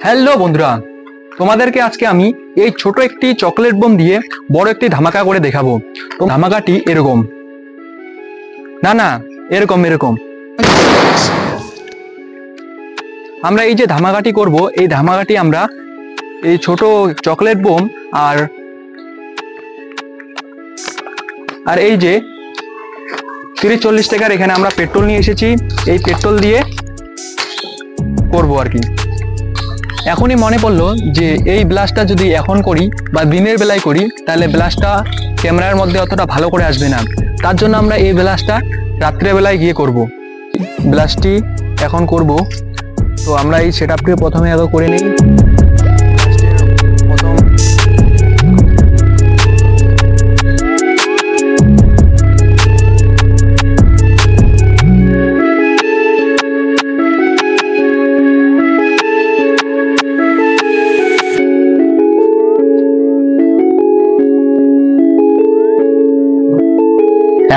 Hello বন্ধুরা, তোমাদেরকে আজকে আমি এই ছোট একটি চকলেট বোম দিয়ে বড় একটি ধামাকা করে দেখাবো। তো ধামাকাটি এরকম, না না এরকম এরকম। আমরা এই যে ধামাকাটি করব, এই ধামাকাটি আমরা এই ছোট চকলেট বোম আর আর এই যে 30-40 টাকার এখানে আমরা পেট্রোল নিয়ে এসেছি, এই পেট্রোল দিয়ে করব আর কি। এখনই মনে পড়লো যে এই ব্লাস্টটা যদি এখন করি বা দিনের বেলায় করি তাহলে ব্লাস্টটা ক্যামেরার মধ্যে অতটা ভালো করে আসবে না। তার জন্য আমরা এই ব্লাস্টটা রাত্রেবেলায় গিয়ে করব। ব্লাস্টটি এখন করব। তো আমরা এই সেটআপটি প্রথমে আগে করে নিই। প্রথম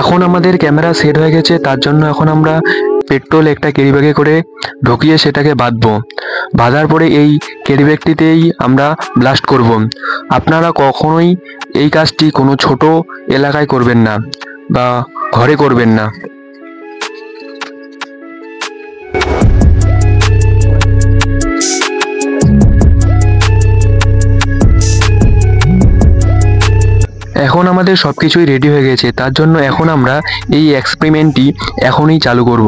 এখন আমাদের ক্যামেরা সেট হয়ে গেছে, তার জন্য এখন আমরা পেট্রোল একটা ক্যারি ব্যাগে করে ঢুকিয়ে সেটাকে বাঁধবো। বাঁধার পরে এই ক্যারি ব্যাগটিতেই আমরা ব্লাস্ট করব। আপনারা কখনোই এই কাজটি কোনো ছোট এলাকায় করবেন না বা ঘরে করবেন না। এখন আমাদের সবকিছুই রেডি হয়ে গেছে, তার জন্য এখন আমরা এই এক্সপেরিমেন্টটি এখনই চালু করব।